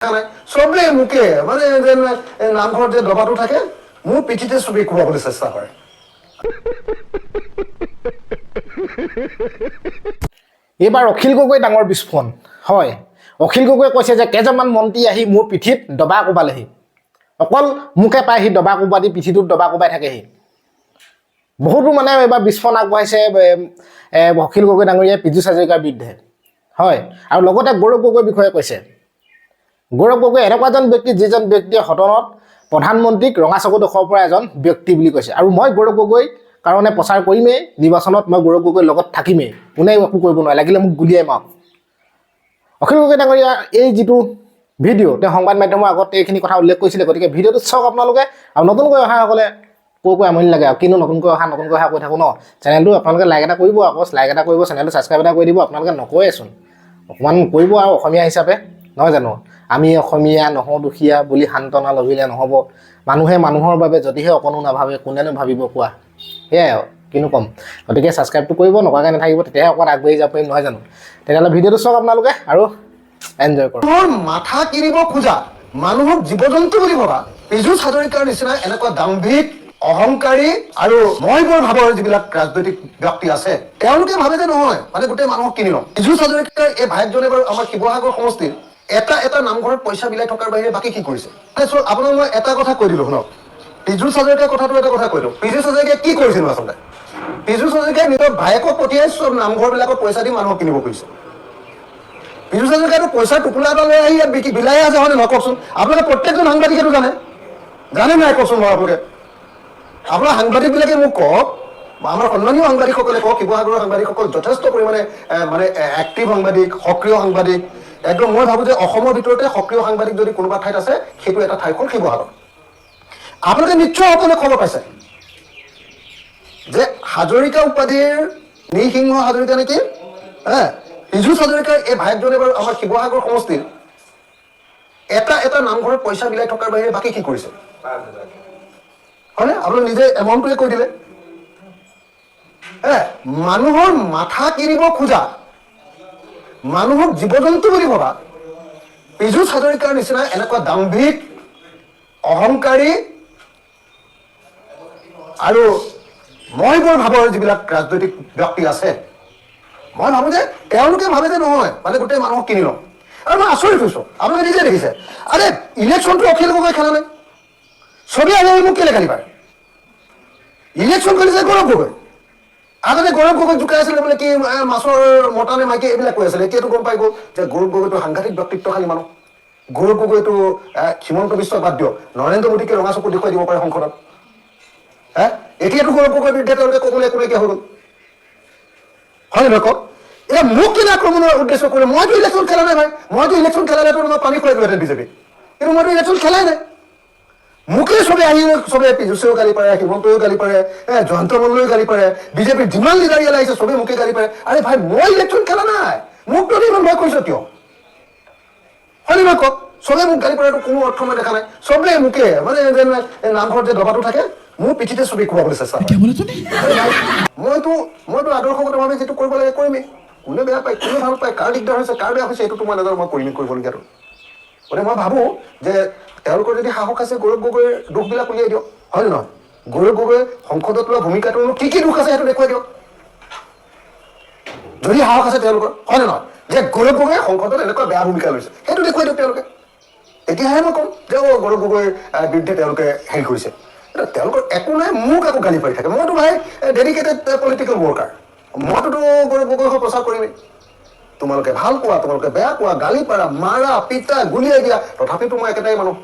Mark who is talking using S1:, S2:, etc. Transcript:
S1: চবেই মোকে মানে নামঘৰত যে দবাটো থাকে মোৰ পিঠিতে চবেই কোবাবলৈ চেষ্টা কৰে।
S2: এইবাৰ অখিল গগৈ ডাঙৰ বিস্ফোৰণ হয়। অখিল গগৈয়ে কৈছে যে কেইজনমান মন্ত্ৰী আহি মোৰ পিঠিত দবা কোবালেহি, অকল মোকে পাই সি দবা কোবা দি পিঠিটোত দবা কোবাই থাকেহি। বহুতো মানে এইবাৰ বিস্ফোৰণ আগবঢ়াইছে অখিল গগৈ ডাঙৰীয়াই পীযুষ হাজৰিকাৰ বিৰুদ্ধে হয়। আৰু লগতে গৌৰৱ গগৈৰ বিষয়ে কৈছে। গৌৰৱ গগৈ এনেকুৱা এজন ব্যক্তি যিজন ব্যক্তিয়ে সদনত প্ৰধানমন্ত্ৰীক ৰঙা চকু দেখুৱাব পৰা এজন ব্যক্তি বুলি কৈছে। আৰু মই গৌৰৱ গগৈ কাৰণে প্ৰচাৰ কৰিমেই, নিৰ্বাচনত মই গৌৰৱ গগৈৰ লগত থাকিমেই, কোনেও একো কৰিব নোৱাৰে, লাগিলে মোক গুলিয়াই মাৰক। অখিল গগৈ ডাঙৰীয়া এই যিটো ভিডিঅ' তেওঁ সংবাদ মাধ্যমৰ আগত এইখিনি কথা উল্লেখ কৰিছিলে, গতিকে ভিডিঅ'টো চাওক আপোনালোকে। আৰু নতুনকৈ অহাসকলে কৈ আমনি লাগে আৰু কিনো নতুনকৈ অহা কৈ থাকোঁ ন। চেনেলটো আপোনালোকে লাইক এটা কৰিব, আকৌ লাইক এটা কৰিব, চেনেলটো ছাবস্ক্ৰাইব এটা কৰি দিব। আপোনালোকে নকয়েচোন, অকণমান কৰিব আৰু অসমীয়া হিচাপে, নহয় জানো? আমি অসমীয়া নহওঁ দুখীয়া বুলি সান্তনা লভিলে নহ'ব। মানুহে মানুহৰ বাবে যদিহে অকণো নাভাবে কোনেনো ভাবিব কোৱা। সেয়াই আৰু কিনো ক'ম। গতিকে ছাবস্ক্ৰাইবটো কৰিব, নকৰাকৈ নাথাকিব, তেতিয়াহে অকণমান আগবাঢ়ি যাব পাৰিম, নহয় জানো? তেতিয়াহ'লে ভিডিঅ'টো চাওক আপোনালোকে আৰু এনজয় কৰক।
S1: মাথা কিনিব খোজা মানুহক জীৱ জন্তু বুলি ভবা পীযুষ হাজৰিকাৰ নিচিনা এনেকুৱা দাম্ভিক, অহংকাৰী আৰু মই বৰ ভাবৰ যিবিলাক ৰাজনৈতিক ব্যক্তি আছে, তেওঁলোকে ভাবে যে নহয় মানে গোটেই মানুহক কিনি লওঁ। পীযুষ হাজৰিকাৰ এই ভাইকজনে বাৰু আমাৰ শিৱসাগৰ সমষ্টিত এটা নামঘৰত পইচা বিলাই থকাৰ বাহিৰে বাকী কি কৰিছে? আপোনাক মই এটা কথা কৈ দিলো শুনক। পীযুষ হাজৰিকাৰ কথাটো এটা কথা কৈ দিওঁ। পীযুষ হাজৰিকাই কি কৰিছিল আচলতে? পীযুষ হাজৰিকাই নিজৰ ভায়েকক পঠিয়াই চব নামঘৰবিলাকক পইচা দি মানুহক কিনিব খুজিছে। পীযুষ হাজৰিকাইটো পইচা টোপোলা এটা লৈ আহি ইয়াত বিলাই আছে, হয় নহয় কওকচোন? আপোনালোকে প্ৰত্যেকজন সাংবাদিকেতো জানে নাই কওকচোন বাৰু আপোনালোকে? আপোনাৰ সাংবাদিকবিলাকে মোক কওক, আমাৰ সন্মানীয় সাংবাদিকসকলে কওক, শিৱসাগৰৰ সাংবাদিকসকল যথেষ্ট পৰিমাণে মানে এক্টিভ সাংবাদিক, সক্ৰিয় সাংবাদিক। একদম মই ভাবোঁ যে অসমৰ ভিতৰতে সক্ৰিয় সাংবাদিক যদি কোনোবা ঠাইত আছে, সেইটো এটা ঠাই হ'ল শিৱসাগৰ। আপোনালোকে নিশ্চয় সকলোৱে খবৰ পাইছে যে হাজৰিকা উপাধিৰ নৃসিংহ হাজৰিকা নেকি পীযুষ হাজৰিকাৰ এই ভাইকজনে বাৰু আমাৰ শিৱসাগৰ সমষ্টিত এটা নামঘৰত পইচা বিলাই থকাৰ বাহিৰে বাকী কি কৰিছে? হয়নে? আপোনালোকে নিজে এমাউণ্টটোৱে কৈ দিলে। মানুহৰ মাথা কিনিব খোজা মানুহক জীৱ জন্তু বুলি ভবা পীযুষ হাজৰিকাৰ নিচিনা এনেকুৱা দাম্ভিক, অহংকাৰী আৰু মই বৰ ভাবৰ যিবিলাক ৰাজনৈতিক ব্যক্তি আছে, মই ভাবোঁ যে তেওঁলোকে ভাবে যে নহয় মানে গোটেই মানুহক কিনি লওঁ। আৰু মই আচৰিত হৈছোঁ, আপোনালোকে নিজে দেখিছে। আৰে ইলেকশ্যনটো অখিল গগৈ খেলা নাই, চবেই আহি মোক কেলে গালি পাৰে? ইলেকশ্যন খেলিছে গৌৰৱ গগৈ। আগতে গৌৰৱ গগৈক জোকাই আছিলে বোলে কি মাছৰ মতা নে মাইকী এইবিলাক কৈ আছিলে। এতিয়াতো গম পাই গ'ল যে গৌৰৱ গগৈটো সাংঘাতিক ব্যক্তিত্বশালী মানুহ। গৌৰৱ গগৈটো হিমন্ত বিশ্ব বাদ দিয়ক, নৰেন্দ্ৰ মোদীকে ৰঙা চকু দেখুৱাই দিব পাৰে সংসদত। এতিয়াতো গৌৰৱ গগৈৰ বিৰুদ্ধে তেওঁলোকে ক'বলৈ একোলৈকে হৈ গ'ল, হয় নহয় কওক? এতিয়া মোক কিনে আক্ৰমণৰ উদ্দেশ্য কৰে? মইতো ইলেকশ্যন খেলা নাই ভাই। মইতো ইলেকশ্যন খেলালেতো মই পানী খুৱাই দিলোহেঁতেন বিজেপিক, কিন্তু মইতো ইলেকশ্যন খেলাই নাই। মোকে চবে আহি চবে পীযুষেও গালি পাৰে, হিমন্তও গালি পাৰে, জয়ন্ত মল্লয়ো গালি পাৰে, বিজেপিৰ যিমান লিডাৰ ইয়ালৈ আহিছে চবে মোকে গালি পাৰে। আৰে ভাই মই ইলেকশ্যন খেলা নাই, মোকতো ইমান ভয় কৰিছ কিয়? হয় নহয় কওক? চবে মোক গালি পৰাটো কোনো অৰ্থ মই দেখা নাই। চবেই মোকে মানে নামঘৰত যে দবাটো থাকে মোৰ পিঠিতে চবেই কোবাবলৈ চেষ্টা কৰে। মইতো আদৰ্শগতভাৱে যিটো কৰিব লাগে কৰিমেই। কোনে বেয়া পায়, কোনে ভাল পায়, কাৰ দিগদাৰ হৈছে, কাৰ বেয়া হৈছে, এইটোতো মই নাজানো, মই কৰিবলগীয়াটো। গতিকে মই ভাবোঁ যে তেওঁলোকৰ যদি সাহস আছে গৌৰৱ গগৈৰ দোষবিলাক উলিয়াই দিয়ক, হয় নে নহয়? গৌৰৱ গগৈ সংসদত লোৱা ভূমিকাটো কি দুখ আছে সেইটো দেখুৱাই দিয়ক, যদি সাহস আছে তেওঁলোকৰ, হয় নে নহয়? যে গৌৰৱ গগৈয়ে সংসদত এনেকুৱা বেয়া ভূমিকা লৈছে, সেইটো দেখুৱাই দিয়ক তেওঁলোকে। তেতিয়াহে মই ক'ম যে গৌৰৱ গগৈৰ বিৰুদ্ধে তেওঁলোকে হেৰি কৰিছে। তেওঁলোকৰ একো নাই, মোক একো গালি পাৰি থাকে। মইতো ভাই ডেডিকেটেড পলিটিকেল ৱৰ্কাৰ, মইতোতো গৌৰৱ গগৈৰ হৈ প্ৰচাৰ কৰিমেই। তোমালোকে ভাল কোৱা, তোমালোকে বেয়া কোৱা, গালি পাৰা, মাৰা, পিতা, গুলিয়াই দিয়া, তথাপিতো মই একেটাই মানুহ।